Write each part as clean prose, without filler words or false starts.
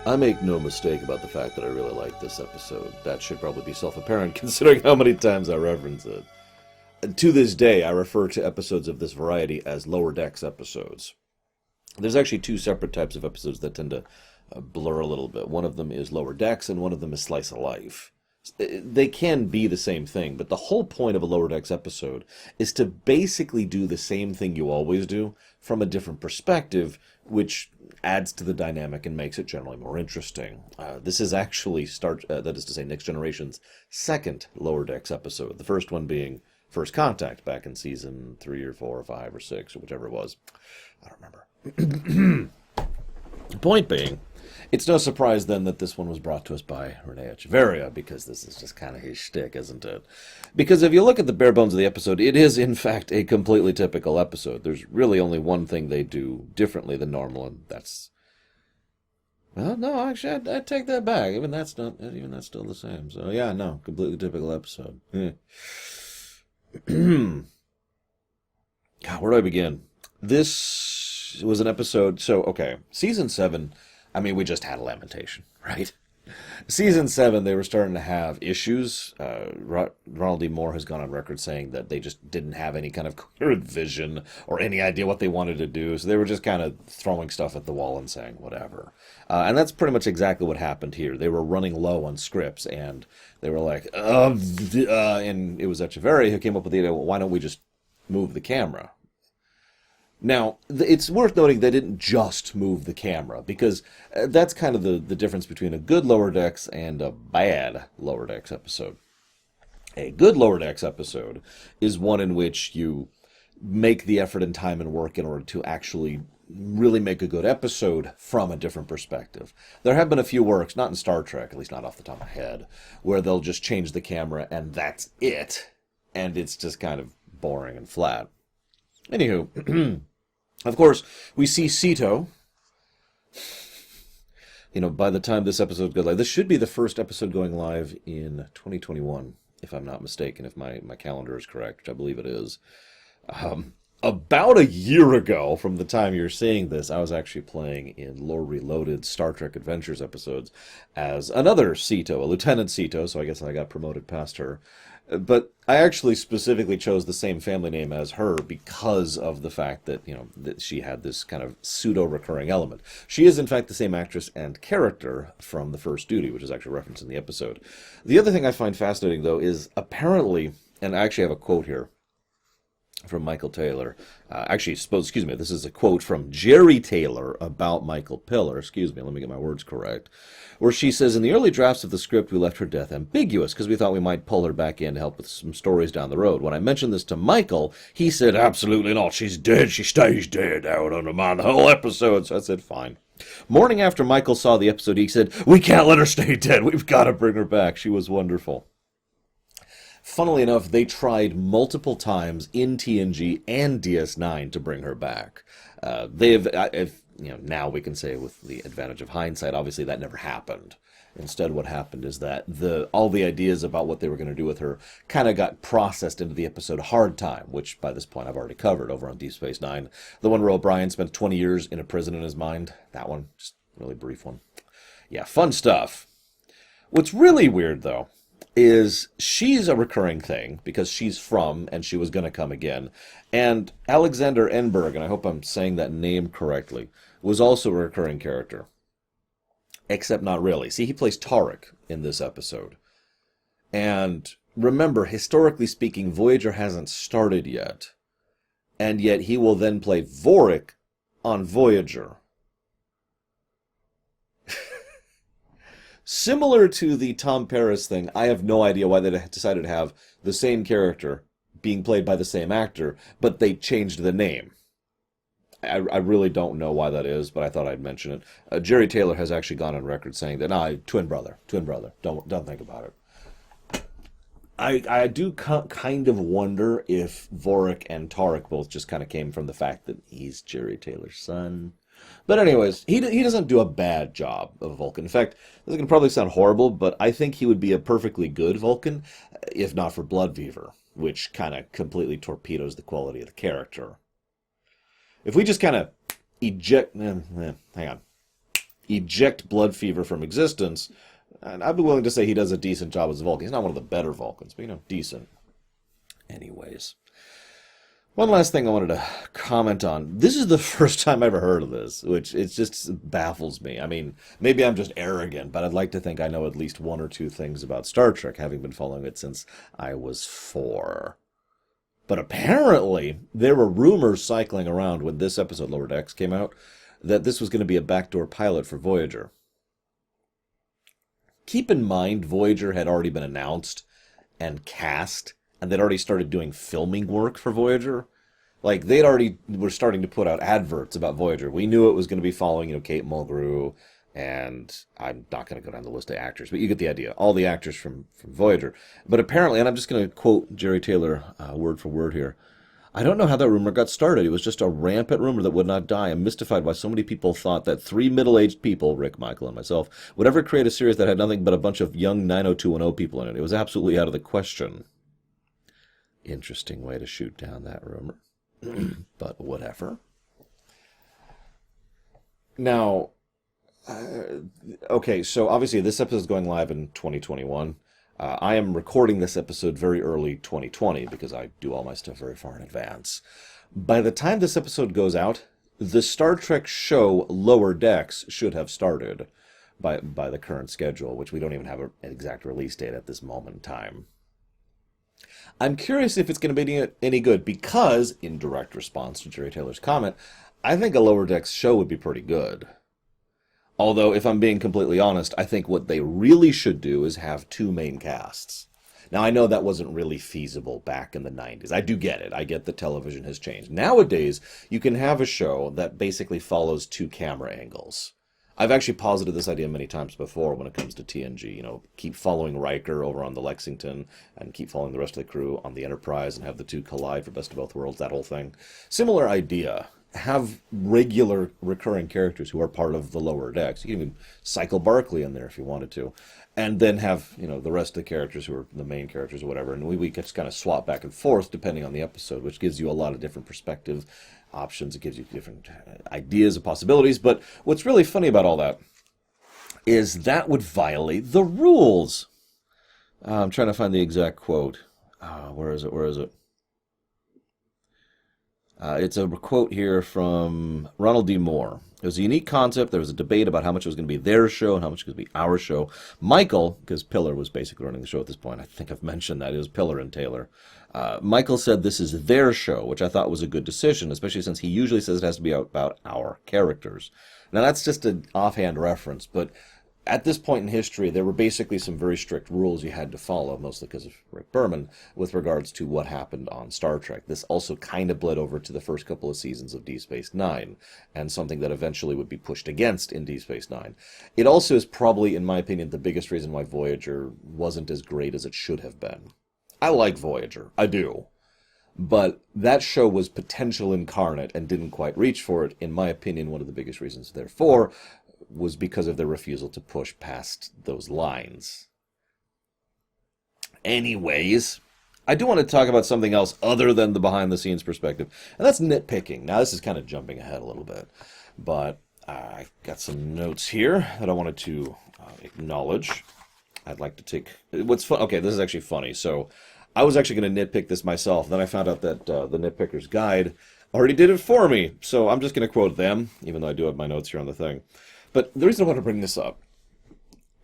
I make no mistake about the fact that I really like this episode. That should probably be self-apparent considering how many times I reference it. To this day, I refer to episodes of this variety as Lower Decks episodes. There's actually two separate types of episodes that tend to blur a little bit. One of them is Lower Decks, and one of them is Slice of Life. They can be the same thing, but the whole point of a Lower Decks episode is to basically do the same thing you always do from a different perspective, which adds to the dynamic and makes it generally more interesting. This is actually that is to say, Next Generation's second Lower Decks episode. The first one being First Contact back in season 3 or 4 or 5 or 6 or whichever it was. I don't remember. Point being, it's no surprise then that this one was brought to us by Rene Echeverria, because this is just kind of his shtick, isn't it? Because if you look at the bare bones of the episode, it is in fact a completely typical episode. There's really only one thing they do differently than normal, and that's... Well, no, actually, I'd take that back. Even that's still the same. So yeah, no, completely typical episode. God, where do I begin? This was an episode... So, okay, Season 7... I mean, we just had a lamentation, right? Season 7, they were starting to have issues. Ronald D. Moore has gone on record saying that they just didn't have any kind of coherent vision or any idea what they wanted to do. So they were just kind of throwing stuff at the wall and saying whatever. And that's pretty much exactly what happened here. They were running low on scripts, and they were like, and it was Echeverria who came up with the idea, well, why don't we just move the camera? Now, it's worth noting they didn't just move the camera, because that's kind of the difference between a good Lower Decks and a bad Lower Decks episode. A good Lower Decks episode is one in which you make the effort and time and work in order to actually really make a good episode from a different perspective. There have been a few works, not in Star Trek, at least not off the top of my head, where they'll just change the camera and that's it. And it's just kind of boring and flat. Anywho, of course, we see Sito. You know, by the time this episode goes live, this should be the first episode going live in 2021, if I'm not mistaken, if my calendar is correct, which I believe it is. About a year ago, from the time you're seeing this, I was actually playing in Lore Reloaded Star Trek Adventures episodes as another Sito, a Lieutenant Sito, so I guess I got promoted past her. But I actually specifically chose the same family name as her because of the fact that, you know, that she had this kind of pseudo-recurring element. She is, in fact, the same actress and character from The First Duty, which is actually referenced in the episode. The other thing I find fascinating, though, is apparently, and I actually have a quote here from Michael Taylor. This is a quote from Jerry Taylor about Michael Pillar. Let me get my words correct. Where she says, in the early drafts of the script, we left her death ambiguous because we thought we might pull her back in to help with some stories down the road. When I mentioned this to Michael, he said, absolutely not. She's dead. She stays dead. I would undermine the whole episode. So I said, fine. Morning after Michael saw the episode, he said, we can't let her stay dead. We've got to bring her back. She was wonderful. Funnily enough, they tried multiple times in TNG and DS9 to bring her back. Now we can say with the advantage of hindsight, obviously that never happened. Instead, what happened is that all the ideas about what they were going to do with her kind of got processed into the episode Hard Time, which by this point I've already covered over on Deep Space Nine. The one where O'Brien spent 20 years in a prison in his mind. That one, just a really brief one. Yeah, fun stuff. What's really weird, though, is she's a recurring thing because she's from and she was going to come again. And Alexander Enberg, and I hope I'm saying that name correctly, was also a recurring character. Except not really. See, he plays Tarek in this episode. And remember, historically speaking, Voyager hasn't started yet. And yet he will then play Vorak on Voyager. Similar to the Tom Paris thing, I have no idea why they decided to have the same character being played by the same actor, but they changed the name. I really don't know why that is, but I thought I'd mention it. Jerry Taylor has actually gone on record saying that, twin brother, don't think about it. I do kind of wonder if Vorak and Tarek both just kind of came from the fact that he's Jerry Taylor's son. But anyways, he doesn't do a bad job of Vulcan. In fact, this is going to probably sound horrible, but I think he would be a perfectly good Vulcan, if not for Bloodfever, which kind of completely torpedoes the quality of the character. If we just kind of eject eject blood fever from existence. And I'd be willing to say he does a decent job as a Vulcan. He's not one of the better Vulcans, but, decent. Anyways. One last thing I wanted to comment on. This is the first time I ever heard of this, which it just baffles me. I mean, maybe I'm just arrogant, but I'd like to think I know at least one or two things about Star Trek, having been following it since I was 4. But apparently, there were rumors cycling around when this episode, Lower Decks, came out, that this was going to be a backdoor pilot for Voyager. Keep in mind, Voyager had already been announced and cast, and they'd already started doing filming work for Voyager. Like, they'd already were starting to put out adverts about Voyager. We knew it was going to be following, Kate Mulgrew, and I'm not going to go down the list of actors, but you get the idea. All the actors from Voyager. But apparently, and I'm just going to quote Jerry Taylor word for word here, I don't know how that rumor got started. It was just a rampant rumor that would not die. I'm mystified why so many people thought that 3 middle-aged people, Rick, Michael, and myself, would ever create a series that had nothing but a bunch of young 90210 people in it. It was absolutely out of the question. Interesting way to shoot down that rumor. But whatever. Now, okay, so obviously this episode is going live in 2021. I am recording this episode very early 2020 because I do all my stuff very far in advance. By the time this episode goes out, the Star Trek show Lower Decks should have started by the current schedule, which we don't even have an exact release date at this moment in time. I'm curious if it's going to be any good because, in direct response to Jerry Taylor's comment, I think a Lower Decks show would be pretty good. Although, if I'm being completely honest, I think what they really should do is have 2 main casts. Now, I know that wasn't really feasible back in the 90s. I do get it. I get that television has changed. Nowadays, you can have a show that basically follows 2 camera angles. I've actually posited this idea many times before when it comes to TNG. Keep following Riker over on the Lexington and keep following the rest of the crew on the Enterprise and have the 2 collide for Best of Both Worlds, that whole thing. Similar idea. Have regular recurring characters who are part of the Lower Decks. You can even cycle Barclay in there if you wanted to. And then have, the rest of the characters who are the main characters or whatever. And we just kind of swap back and forth depending on the episode, which gives you a lot of different perspective options. It gives you different ideas and possibilities. But what's really funny about all that is that would violate the rules. I'm trying to find the exact quote. Where is it? It's a quote here from Ronald D. Moore. It was a unique concept. There was a debate about how much it was going to be their show and how much it was going to be our show. Michael, because Pillar was basically running the show at this point, I think I've mentioned that. It was Pillar and Taylor. Michael said this is their show, which I thought was a good decision, especially since he usually says it has to be about our characters. Now, that's just an offhand reference, but at this point in history, there were basically some very strict rules you had to follow, mostly because of Rick Berman, with regards to what happened on Star Trek. This also kind of bled over to the first couple of seasons of Deep Space Nine, and something that eventually would be pushed against in Deep Space Nine. It also is probably, in my opinion, the biggest reason why Voyager wasn't as great as it should have been. I like Voyager. I do. But that show was potential incarnate and didn't quite reach for it. In my opinion, one of the biggest reasons, therefore, was because of their refusal to push past those lines. Anyways, I do want to talk about something else other than the behind-the-scenes perspective, and that's nitpicking. Now, this is kind of jumping ahead a little bit, but I got some notes here that I wanted to acknowledge. I'd like to take... What's fun? Okay, this is actually funny. So, I was actually going to nitpick this myself. Then I found out that the Nitpicker's Guide already did it for me. So, I'm just going to quote them, even though I do have my notes here on the thing. But the reason I want to bring this up,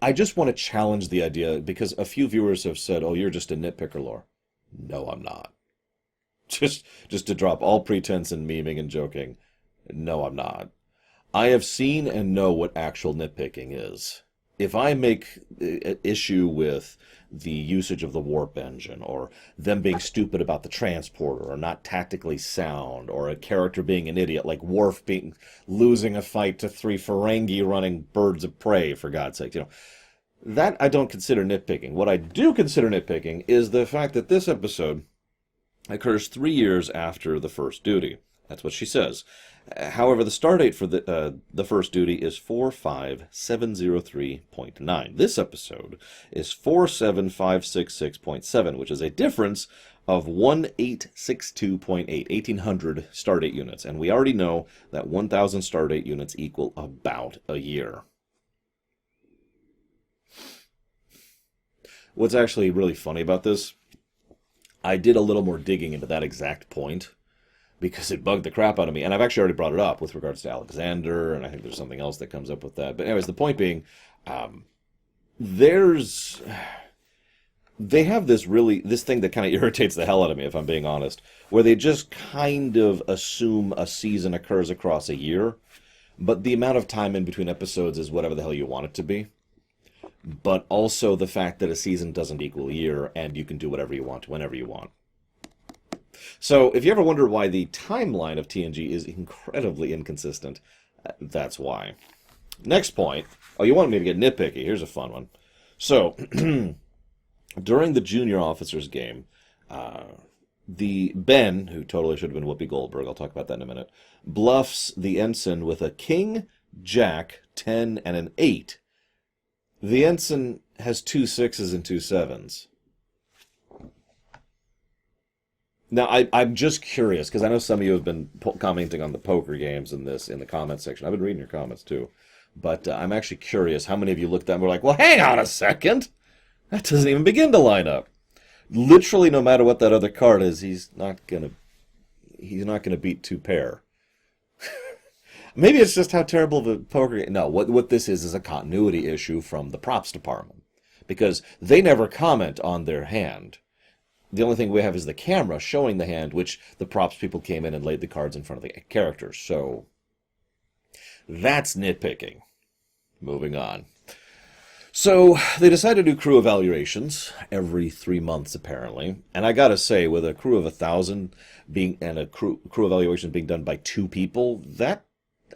I just want to challenge the idea, because a few viewers have said, oh, you're just a nitpicker, Lore. No, I'm not. Just to drop all pretense and memeing and joking. No, I'm not. I have seen and know what actual nitpicking is. If I make an issue with the usage of the warp engine, or them being stupid about the transporter, or not tactically sound, or a character being an idiot, like Worf losing a fight to 3 Ferengi running birds of prey, for God's sake, that I don't consider nitpicking. What I do consider nitpicking is the fact that this episode occurs 3 years after the first duty. That's what she says. However, the stardate for the first duty is 45703.9. This episode is 47566.7, which is a difference of 1862.8, 1800 stardate units. And we already know that 1,000 stardate units equal about a year. What's actually really funny about this, I did a little more digging into that exact point because it bugged the crap out of me. And I've actually already brought it up with regards to Alexander, and I think there's something else that comes up with that. But anyways, the point being, there's they have this thing that kind of irritates the hell out of me, if I'm being honest, where they just kind of assume a season occurs across a year, but the amount of time in between episodes is whatever the hell you want it to be. But also the fact that a season doesn't equal a year, and you can do whatever you want, whenever you want. So if you ever wonder why the timeline of TNG is incredibly inconsistent, that's why. Next point. Oh, you wanted me to get nitpicky. Here's a fun one. So, during the junior officers game, the Ben, who totally should have been Whoopi Goldberg, I'll talk about that in a minute, bluffs the ensign with a king, jack, 10, and an 8. The ensign has 2 6s and 2 7s. Now, I'm just curious, because I know some of you have been commenting on the poker games in the comments section. I've been reading your comments, too. But I'm actually curious how many of you looked at and were like, well, hang on a second. That doesn't even begin to line up. Literally, no matter what that other card is, he's not gonna beat 2 pair. Maybe it's just how terrible of a poker game. No, what this is a continuity issue from the props department. Because they never comment on their hand. The only thing we have is the camera showing the hand, which the props people came in and laid the cards in front of the characters. So, that's nitpicking. Moving on. So, they decided to do crew evaluations every 3 months, apparently. And I gotta say, with a crew of 1,000 and a crew evaluation being done by 2 people,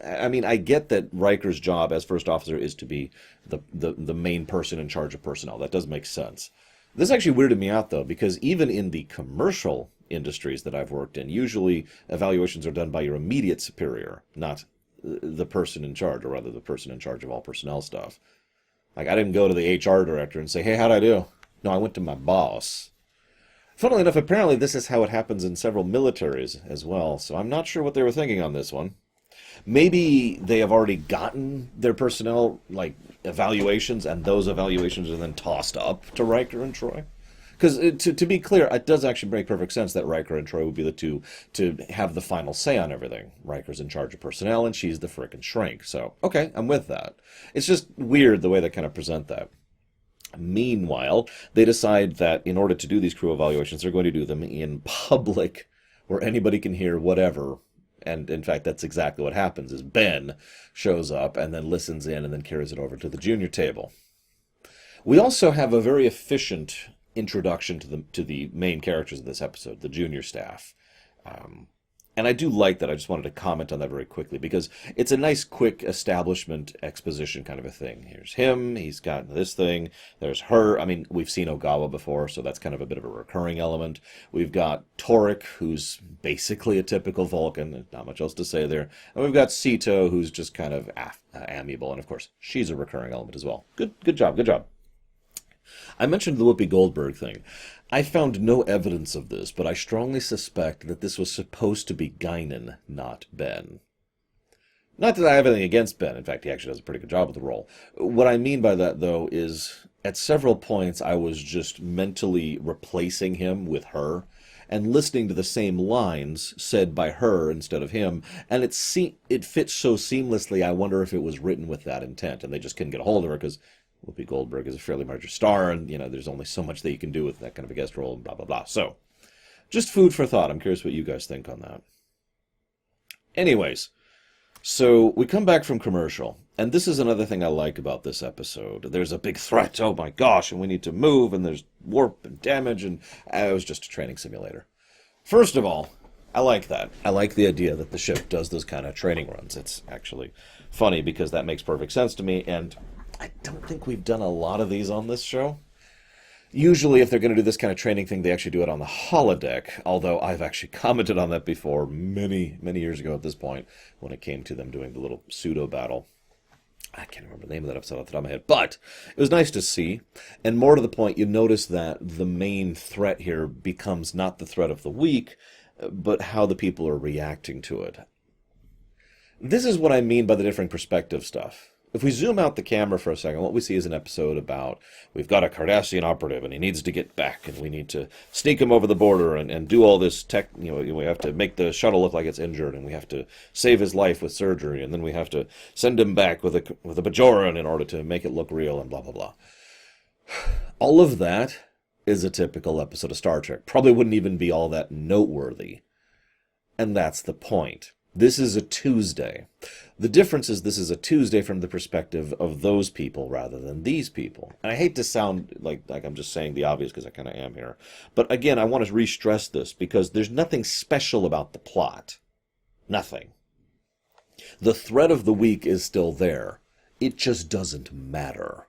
I get that Riker's job as first officer is to be the main person in charge of personnel. That does make sense. This actually weirded me out, though, because even in the commercial industries that I've worked in, usually evaluations are done by your immediate superior, not the person in charge, or rather the person in charge of all personnel stuff. Like, I didn't go to the HR director and say, hey, how'd I do? No, I went to my boss. Funnily enough, apparently this is how it happens in several militaries as well, so I'm not sure what they were thinking on this one. Maybe they have already gotten their personnel, evaluations, and those evaluations are then tossed up to Riker and Troy. Because, to be clear, it does actually make perfect sense that Riker and Troy would be the two to have the final say on everything. Riker's in charge of personnel, and she's the frickin' shrink. So, okay, I'm with that. It's just weird the way they kind of present that. Meanwhile, they decide that in order to do these crew evaluations, they're going to do them in public, where anybody can hear whatever. And, in fact, that's exactly what happens, is Ben shows up and then listens in and then carries it over to the junior table. We also have a very efficient introduction to the main characters of this episode, the junior staff. And I do like that. I just wanted to comment on that very quickly, because it's a nice, quick establishment exposition kind of a thing. Here's him, he's got this thing, there's her. I mean, we've seen Ogawa before, so that's kind of a bit of a recurring element. We've got Torik, who's basically a typical Vulcan, not much else to say there. And we've got Sito, who's just kind of amiable, and of course, she's a recurring element as well. Good job. I mentioned the Whoopi Goldberg thing. I found no evidence of this, but I strongly suspect that this was supposed to be Guinan, not Ben. Not that I have anything against Ben. In fact, he actually does a pretty good job with the role. What I mean by that, though, is at several points I was just mentally replacing him with her and listening to the same lines said by her instead of him, and it fits so seamlessly. I wonder if it was written with that intent, and they just couldn't get a hold of her because Whoopi Goldberg is a fairly major star, and, there's only so much that you can do with that kind of a guest role, and blah, blah, blah. So, just food for thought. I'm curious what you guys think on that. Anyways, so we come back from commercial, and this is another thing I like about this episode. There's a big threat, oh my gosh, and we need to move, and there's warp and damage, and it was just a training simulator. First of all, I like that. I like the idea that the ship does those kind of training runs. It's actually funny, because that makes perfect sense to me, and I don't think we've done a lot of these on this show. Usually, if they're going to do this kind of training thing, they actually do it on the holodeck, although I've actually commented on that before many, many years ago at this point, when it came to them doing the little pseudo-battle. I can't remember the name of that episode off the top of my head, but it was nice to see. And more to the point, you notice that the main threat here becomes not the threat of the week, but how the people are reacting to it. This is what I mean by the differing perspective stuff. If we zoom out the camera for a second, what we see is an episode about we've got a Cardassian operative and he needs to get back and we need to sneak him over the border and do all this tech, we have to make the shuttle look like it's injured and we have to save his life with surgery and then we have to send him back with a Bajoran in order to make it look real and blah, blah, blah. All of that is a typical episode of Star Trek. Probably wouldn't even be all that noteworthy. And that's the point. This is a Tuesday. The difference is this is a Tuesday from the perspective of those people rather than these people. And I hate to sound like I'm just saying the obvious because I kind of am here. But again, I want to re-stress this because there's nothing special about the plot. Nothing. The thread of the week is still there. It just doesn't matter.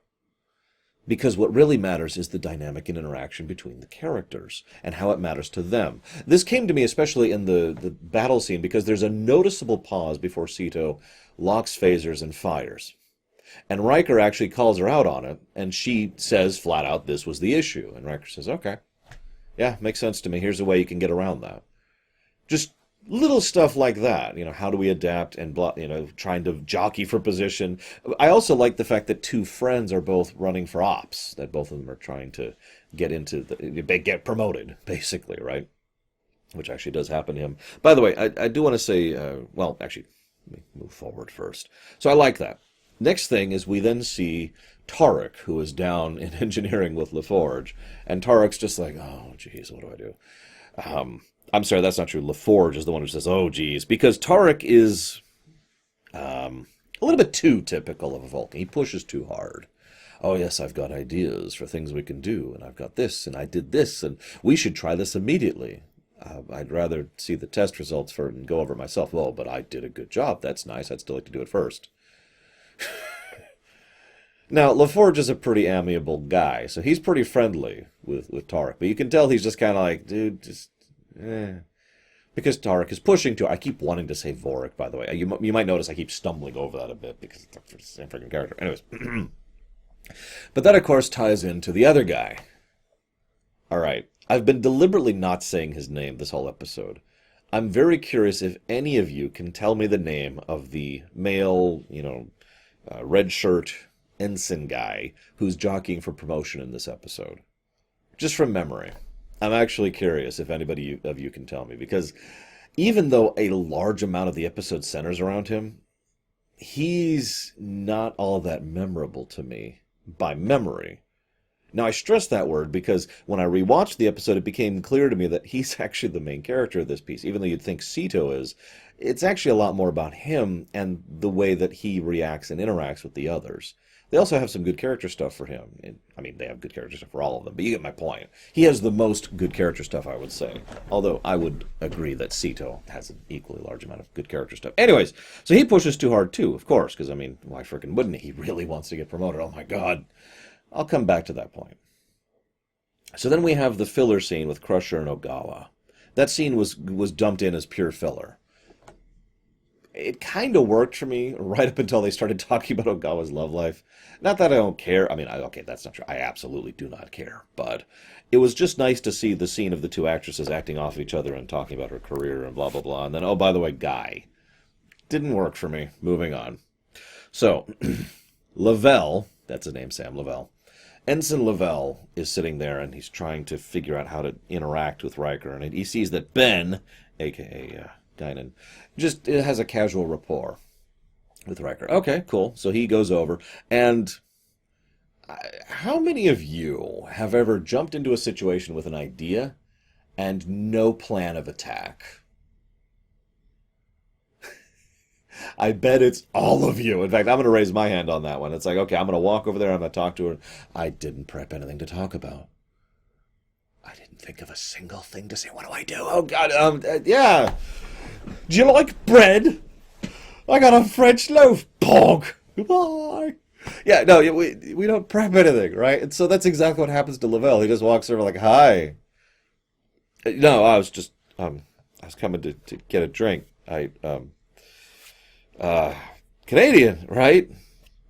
Because what really matters is the dynamic and interaction between the characters and how it matters to them. This came to me especially in the battle scene because there's a noticeable pause before Sito locks phasers and fires. And Riker actually calls her out on it, and she says flat out this was the issue. And Riker says, okay, yeah, makes sense to me. Here's a way you can get around that. Just little stuff like that, how do we adapt and trying to jockey for position. I also like the fact that two friends are both running for ops, that both of them are trying to get promoted, basically, right? Which actually does happen to him. By the way, I do want to say, actually, let me move forward first. So I like that. Next thing is we then see Tarek, who is down in engineering with LaForge, and Tarek's just like, oh, geez, what do I do? I'm sorry, that's not true. LaForge is the one who says, oh, geez, because Tarek is a little bit too typical of a Vulcan. He pushes too hard. Oh, yes, I've got ideas for things we can do, and I've got this, and I did this, and we should try this immediately. I'd rather see the test results for it and go over it myself. Well, but I did a good job. That's nice. I'd still like to do it first. Now, LaForge is a pretty amiable guy, so he's pretty friendly with Tarek, but you can tell he's just kind of like, dude, just... Because Tarek is pushing to. I keep wanting to say Vorak, by the way. You might notice I keep stumbling over that a bit because it's the same freaking character. Anyways. But that, of course, ties into the other guy. All right. I've been deliberately not saying his name this whole episode. I'm very curious if any of you can tell me the name of the male, red shirt ensign guy who's jockeying for promotion in this episode. Just from memory. I'm actually curious if anybody of you can tell me, because even though a large amount of the episode centers around him, he's not all that memorable to me by memory. Now, I stress that word because when I rewatched the episode, it became clear to me that he's actually the main character of this piece. Even though you'd think Sito is, it's actually a lot more about him and the way that he reacts and interacts with the others. They also have some good character stuff for him. They have good character stuff for all of them, but you get my point. He has the most good character stuff, I would say. Although I would agree that Sito has an equally large amount of good character stuff. Anyways, so he pushes too hard too, of course, because, why frickin' wouldn't he? He really wants to get promoted. Oh my God. I'll come back to that point. So then we have the filler scene with Crusher and Ogawa. That scene was dumped in as pure filler. It kind of worked for me right up until they started talking about Ogawa's love life. Not that I don't care. Okay, that's not true. I absolutely do not care. But it was just nice to see the scene of the two actresses acting off each other and talking about her career and blah, blah, blah. And then, oh, by the way, guy. Didn't work for me. Moving on. So, Lavelle, that's his name, Sam Lavelle. Ensign Lavelle is sitting there and he's trying to figure out how to interact with Riker. And he sees that Ben, a.k.a. Guinan, just has a casual rapport with Riker. Okay, cool. So he goes over. And how many of you have ever jumped into a situation with an idea and no plan of attack? I bet it's all of you. In fact, I'm going to raise my hand on that one. It's like, okay, I'm going to walk over there. I'm going to talk to her. I didn't prep anything to talk about. I didn't think of a single thing to say. What do I do? Oh, God. Yeah. Do you like bread? I got a French loaf. Pog. Goodbye. Yeah, no, we don't prep anything, right? And so that's exactly what happens to Lavelle. He just walks over like, hi. No, I was just, I was coming to get a drink. Canadian, right?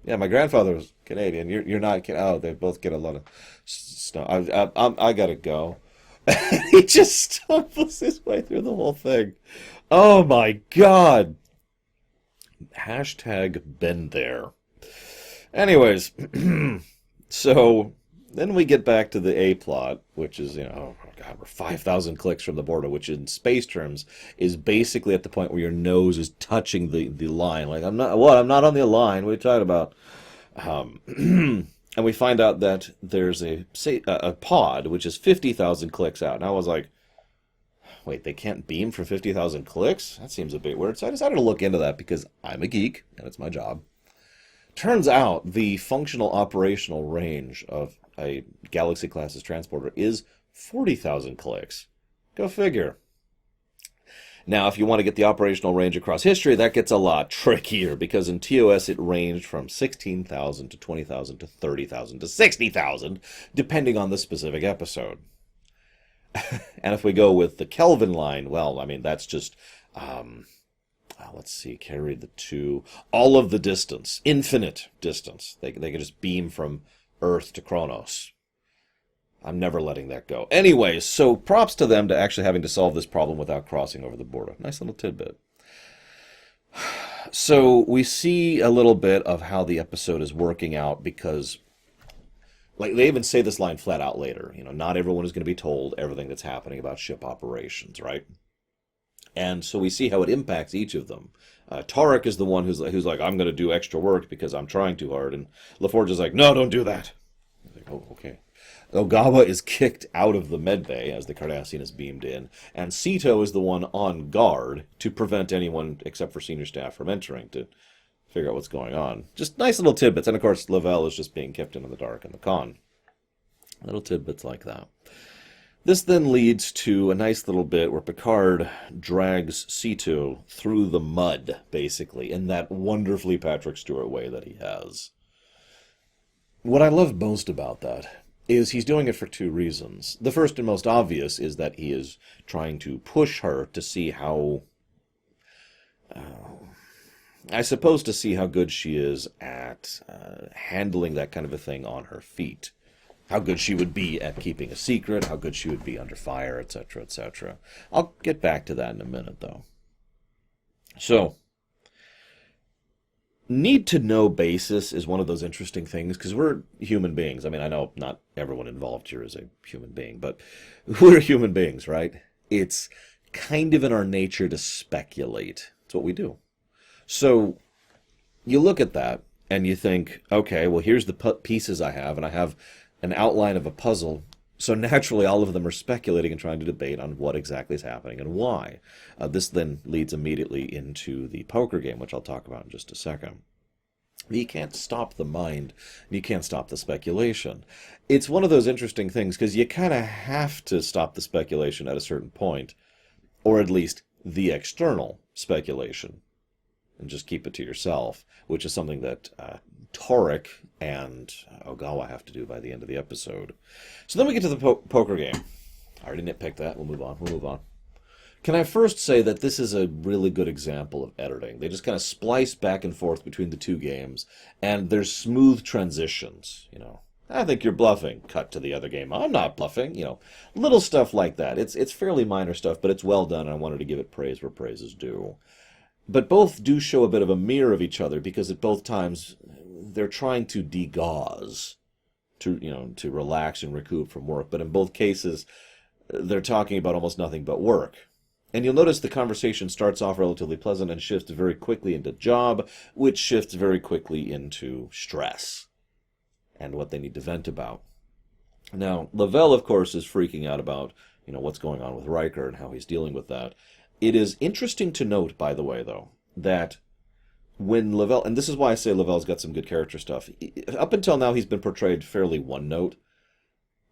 Yeah, my grandfather was Canadian. You're not. Oh, they both get a lot of snow. I gotta go. He just stumbles his way through the whole thing. Oh my God. Hashtag been there. Anyways, so then we get back to the A plot, which is, oh God, we're 5,000 clicks from the border, which in space terms is basically at the point where your nose is touching the line. Like, I'm not on the line. What are you talking about? And we find out that there's a pod, which is 50,000 clicks out. And I was like, wait, they can't beam for 50,000 clicks? That seems a bit weird. So I decided to look into that because I'm a geek, and it's my job. Turns out the functional operational range of a Galaxy-class transporter is 40,000 clicks. Go figure. Now, if you want to get the operational range across history, that gets a lot trickier, because in TOS it ranged from 16,000 to 20,000 to 30,000 to 60,000, depending on the specific episode. And if we go with the Kelvin line, well, I mean, that's just, let's see, carry the two, all of the distance, infinite distance. They can just beam from Earth to Kronos. I'm never letting that go. Anyway, so props to them to actually having to solve this problem without crossing over the border. Nice little tidbit. So we see a little bit of how the episode is working out, because, like, they even say this line flat out later. Not everyone is going to be told everything that's happening about ship operations, right? And so we see how it impacts each of them. Tarek is the one who's like, I'm going to do extra work because I'm trying too hard. And LaForge is like, no, don't do that. I'm like, oh, okay. Ogawa is kicked out of the medbay as the Cardassian is beamed in, and Sito is the one on guard to prevent anyone except for senior staff from entering to figure out what's going on. Just nice little tidbits. And of course, Lavelle is just being kept in the dark in the con. Little tidbits like that. This then leads to a nice little bit where Picard drags Sito through the mud, basically, in that wonderfully Patrick Stewart way that he has. What I love most about that is he's doing it for two reasons. The first and most obvious is that he is trying to push her to see how, I suppose, to see how good she is at handling that kind of a thing on her feet. How good she would be at keeping a secret, how good she would be under fire, etc., etc. I'll get back to that in a minute, though. So, need-to-know basis is one of those interesting things, because we're human beings. I mean, I know not everyone involved here is a human being, but we're human beings, right? It's kind of in our nature to speculate. It's what we do. So, you look at that, and you think, okay, well, here's the pieces I have, and I have an outline of a puzzle. So naturally, all of them are speculating and trying to debate on what exactly is happening and why. This then leads immediately into the poker game, which I'll talk about in just a second. You can't stop the mind, and you can't stop the speculation. It's one of those interesting things, because you kind of have to stop the speculation at a certain point, or at least the external speculation, and just keep it to yourself, which is something that Torek and Ogawa have to do by the end of the episode. So then we get to the poker game. I already nitpicked that. We'll move on. Can I first say that this is a really good example of editing? They just kind of splice back and forth between the two games, and there's smooth transitions. I think you're bluffing. Cut to the other game. I'm not bluffing. Little stuff like that. It's fairly minor stuff, but it's well done, and I wanted to give it praise where praise is due. But both do show a bit of a mirror of each other, because at both times they're trying to degauze, to relax and recoup from work. But in both cases, they're talking about almost nothing but work. And you'll notice the conversation starts off relatively pleasant and shifts very quickly into job, which shifts very quickly into stress and what they need to vent about. Now, Lavelle, of course, is freaking out about, what's going on with Riker and how he's dealing with that. It is interesting to note, by the way, though, that when Lavelle, and this is why I say Lavelle's got some good character stuff, up until now he's been portrayed fairly one-note,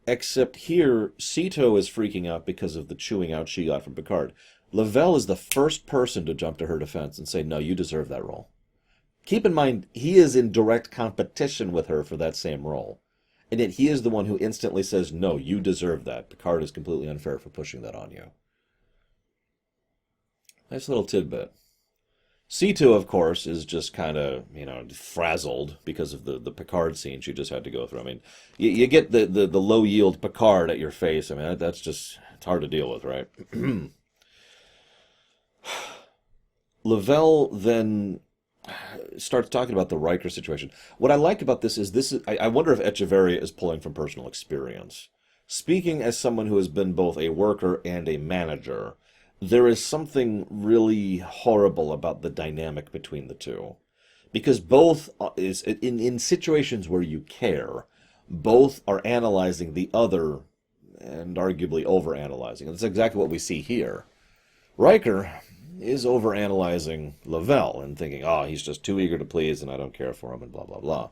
except here, Sito is freaking out because of the chewing out she got from Picard. Lavelle is the first person to jump to her defense and say, no, you deserve that role. Keep in mind, he is in direct competition with her for that same role. And yet he is the one who instantly says, no, you deserve that. Picard is completely unfair for pushing that on you. Nice little tidbit. C2, of course, is just kind of, frazzled because of the Picard scene she just had to go through. I mean, you get the low-yield Picard at your face. I mean, that's just, it's hard to deal with, right? Lavelle then starts talking about the Riker situation. What I like about I wonder if Echeverria is pulling from personal experience. Speaking as someone who has been both a worker and a manager, there is something really horrible about the dynamic between the two. Because both is in situations where you care, both are analyzing the other and arguably overanalyzing. And that's exactly what we see here. Riker is overanalyzing Lavelle and thinking, oh, he's just too eager to please and I don't care for him and blah, blah, blah.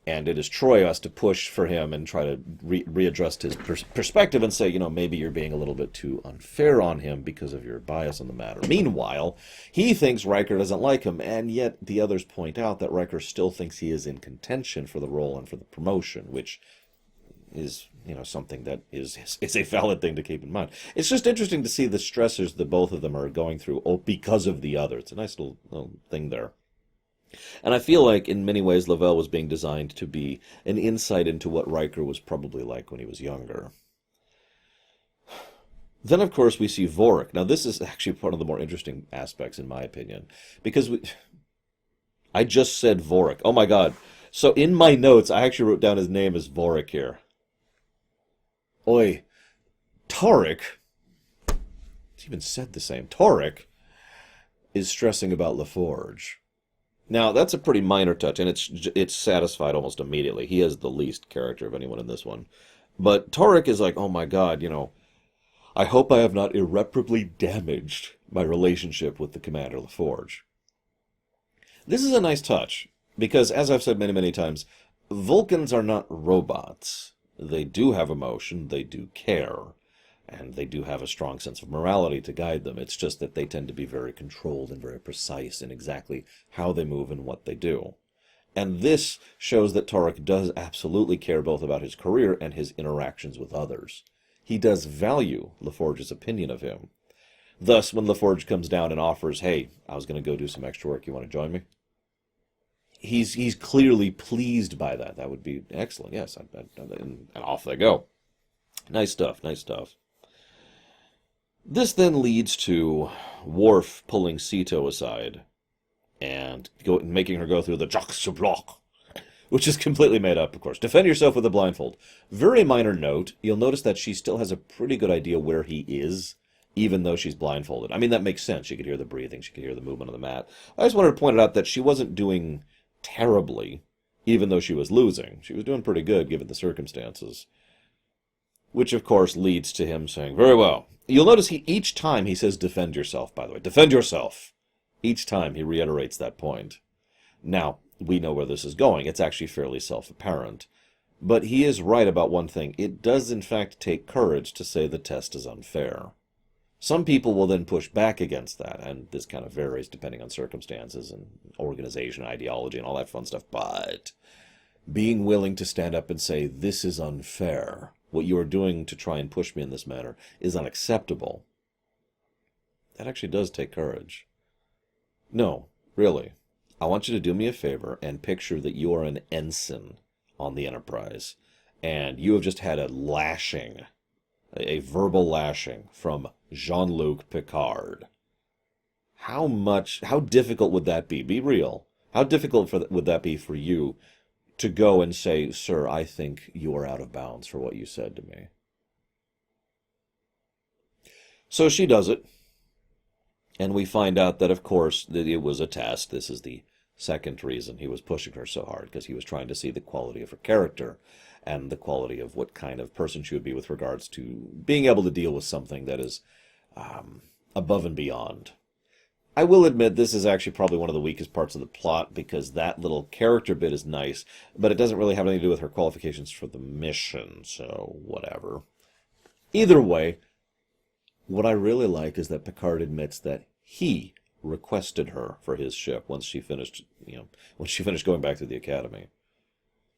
And it is Troy who has to push for him and try to readjust his perspective and say, maybe you're being a little bit too unfair on him because of your bias on the matter. Meanwhile, he thinks Riker doesn't like him, and yet the others point out that Riker still thinks he is in contention for the role and for the promotion, which is, something that is a valid thing to keep in mind. It's just interesting to see the stressors that both of them are going through because of the other. It's a nice little thing there. And I feel like, in many ways, Lavelle was being designed to be an insight into what Riker was probably like when he was younger. Then, of course, we see Vorak. Now, this is actually one of the more interesting aspects, in my opinion, because I just said Vorak. Oh, my God. So, in my notes, I actually wrote down his name as Vorak here. Oi. Tarek. It's even said the same. Tarek is stressing about LaForge. Now, that's a pretty minor touch, and it's satisfied almost immediately. He has the least character of anyone in this one. But Tarek is like, oh my God, I hope I have not irreparably damaged my relationship with the Commander LaForge. This is a nice touch, because as I've said many, many times, Vulcans are not robots. They do have emotion, they do care, and they do have a strong sense of morality to guide them. It's just that they tend to be very controlled and very precise in exactly how they move and what they do. And this shows that Tarek does absolutely care both about his career and his interactions with others. He does value LaForge's opinion of him. Thus, when LaForge comes down and offers, hey, I was going to go do some extra work, you want to join me? He's clearly pleased by that. That would be excellent, yes. And off they go. Nice stuff, nice stuff. This then leads to Worf pulling Sito aside and making her go through the Jacques Block, which is completely made up, of course. Defend yourself with a blindfold. Very minor note, you'll notice that she still has a pretty good idea where he is, even though she's blindfolded. I mean, that makes sense. She could hear the breathing, she could hear the movement on the mat. I just wanted to point out that she wasn't doing terribly, even though she was losing. She was doing pretty good, given the circumstances. Which, of course, leads to him saying, very well. You'll notice each time he says, defend yourself, by the way. Defend yourself. Each time he reiterates that point. Now, we know where this is going. It's actually fairly self-apparent. But he is right about one thing. It does, in fact, take courage to say the test is unfair. Some people will then push back against that, and this kind of varies depending on circumstances and organization, ideology, and all that fun stuff. But being willing to stand up and say, this is unfair, what you are doing to try and push me in this manner is unacceptable, that actually does take courage. No, really. I want you to do me a favor and picture that you are an ensign on the Enterprise, and you have just had a lashing, a verbal lashing from Jean-Luc Picard. How difficult would that be? Be real. How difficult would that be for you to go and say, sir, I think you are out of bounds for what you said to me? So she does it. And we find out that, of course, that it was a test. This is the second reason he was pushing her so hard, because he was trying to see the quality of her character and the quality of what kind of person she would be with regards to being able to deal with something that is above and beyond. I will admit this is actually probably one of the weakest parts of the plot, because that little character bit is nice, but it doesn't really have anything to do with her qualifications for the mission, so whatever. Either way, what I really like is that Picard admits that he requested her for his ship once she finished going back to the Academy.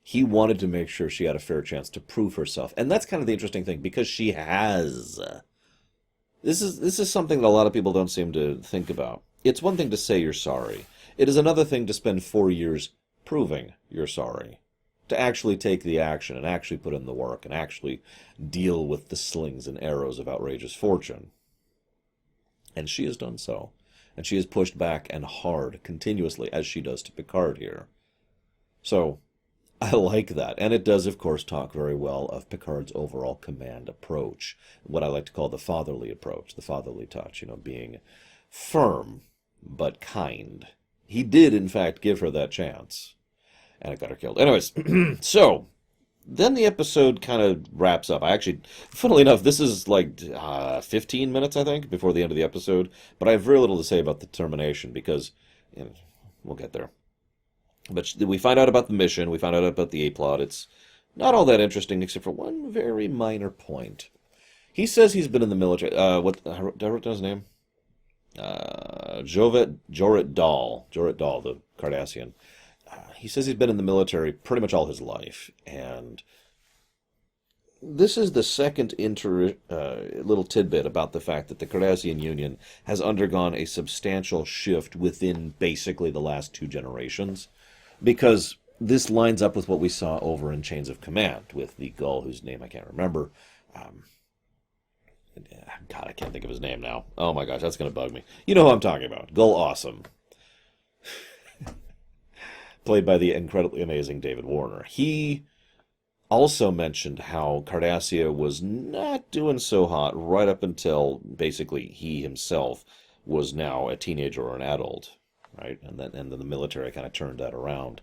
He wanted to make sure she had a fair chance to prove herself, and that's kind of the interesting thing, because she has. This is something that a lot of people don't seem to think about. It's one thing to say you're sorry. It is another thing to spend 4 years proving you're sorry. To actually take the action and actually put in the work and actually deal with the slings and arrows of outrageous fortune. And she has done so. and she is pushed back and hard continuously, as she does to Picard here. So, I like that. And it does, of course, talk very well of Picard's overall command approach, what I like to call the fatherly approach, the fatherly touch, being firm but kind. He did, in fact, give her that chance, and it got her killed. Anyways, so then the episode kind of wraps up. Funnily enough, this is like 15 minutes, I think, before the end of the episode, but I have very little to say about the termination because we'll get there. But we find out about the mission, we find out about the A-plot. It's not all that interesting except for one very minor point. He says he's been in the military. Did I wrote down his name? Jorrit Dahl, the Cardassian. He says he's been in the military pretty much all his life, and this is the second little tidbit about the fact that the Cardassian Union has undergone a substantial shift within basically the last 2 generations, because this lines up with what we saw over in Chains of Command with the Gull, whose name I can't remember. God, I can't think of his name now. Oh my gosh, that's going to bug me. You know who I'm talking about. Gull Awesome. Played by the incredibly amazing David Warner. He also mentioned how Cardassia was not doing so hot right up until basically he himself was now a teenager or an adult, right? And then the military kind of turned that around.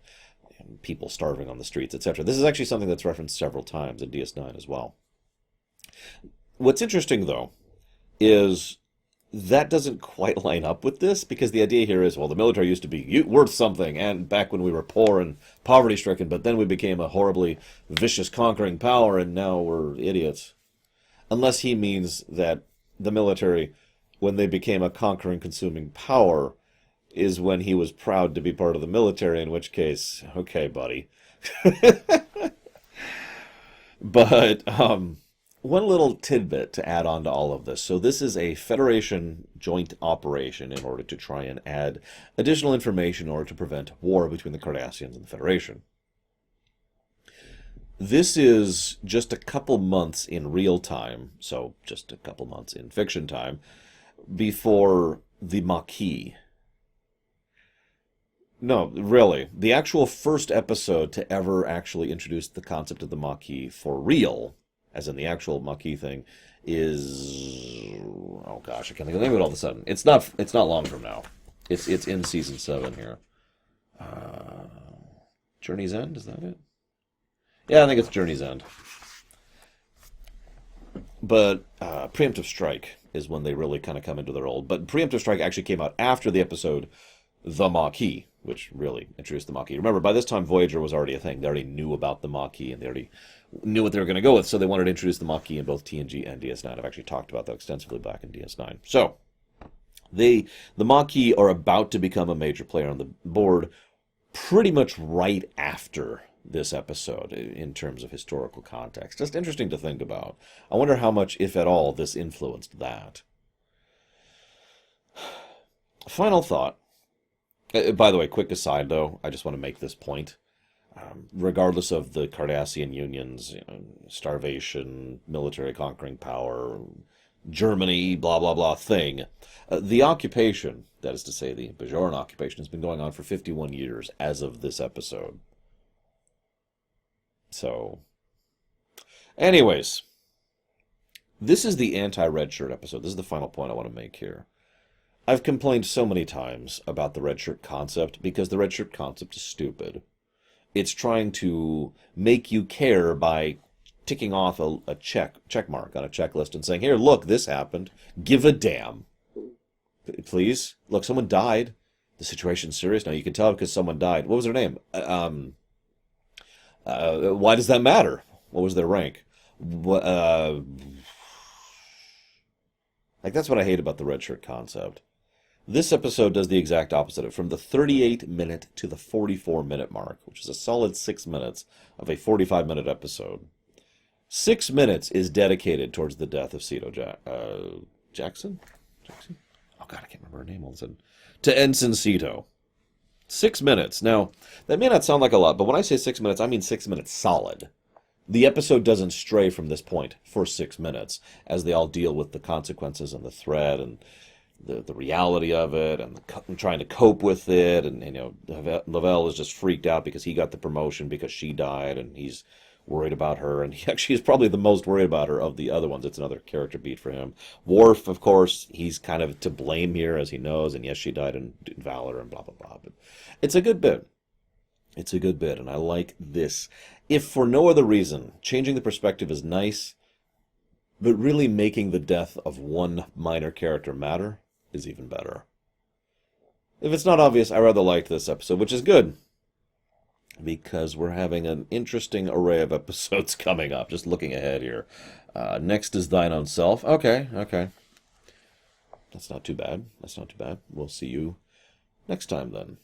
And people starving on the streets, etc. This is actually something that's referenced several times in DS9 as well. What's interesting, though, is that doesn't quite line up with this, because the idea here is, well, the military used to be worth something, and back when we were poor and poverty-stricken, but then we became a horribly vicious, conquering power, and now we're idiots. Unless he means that the military, when they became a conquering, consuming power, is when he was proud to be part of the military, in which case, okay, buddy. But, one little tidbit to add on to all of this. So this is a Federation joint operation in order to try and add additional information in order to prevent war between the Cardassians and the Federation. This is just a couple months in real time, so just a couple months in fiction time, before the Maquis. No, really. The actual first episode to ever actually introduce the concept of the Maquis for real, as in the actual Maquis thing, is... oh gosh, I can't think of the name of it all of a sudden. It's not long from now. It's in Season 7 here. Journey's End, is that it? Yeah, I think it's Journey's End. But Preemptive Strike is when they really kind of come into their old. But Preemptive Strike actually came out after the episode The Maquis, which really introduced the Maquis. Remember, by this time, Voyager was already a thing. They already knew about the Maquis, and they already knew what they were going to go with, so they wanted to introduce the Maquis in both TNG and DS9. I've actually talked about that extensively back in DS9. So, the Maquis are about to become a major player on the board pretty much right after this episode in terms of historical context. Just interesting to think about. I wonder how much, if at all, this influenced that. Final thought. By the way, quick aside, though, I just want to make this point. Regardless of the Cardassian Union's starvation, military conquering power, Germany, blah, blah, blah thing, the occupation, that is to say the Bajoran occupation, has been going on for 51 years as of this episode. So, anyways, this is the anti-red shirt episode. This is the final point I want to make here. I've complained so many times about the red shirt concept because the red shirt concept is stupid. It's trying to make you care by ticking off a check mark on a checklist and saying, here, look, this happened. Give a damn. Please. Look, someone died. The situation's serious. Now, you can tell because someone died. What was their name? Why does that matter? What was their rank? Like, that's what I hate about the red shirt concept. This episode does the exact opposite. From the 38-minute to the 44-minute mark, which is a solid 6 minutes of a 45-minute episode. 6 minutes is dedicated towards the death of Jackson? Jackson? Oh, God, I can't remember her name all of a sudden. To Ensign Sito. 6 minutes. Now, that may not sound like a lot, but when I say 6 minutes, I mean 6 minutes solid. The episode doesn't stray from this point for 6 minutes, as they all deal with the consequences and the threat and the reality of it and trying to cope with it. And, you know, Lavelle is just freaked out because he got the promotion because she died, and he's worried about her. And he actually is probably the most worried about her of the other ones. It's another character beat for him. Worf, of course, he's kind of to blame here, as he knows. And yes, she died in Valor and blah, blah, blah. But it's a good bit. It's a good bit, and I like this. If for no other reason, changing the perspective is nice, but really making the death of one minor character matter is even better. If it's not obvious, I rather liked this episode, which is good, because we're having an interesting array of episodes coming up. Just looking ahead here. Next is Thine Own Self. Okay, okay. That's not too bad. That's not too bad. We'll see you next time then.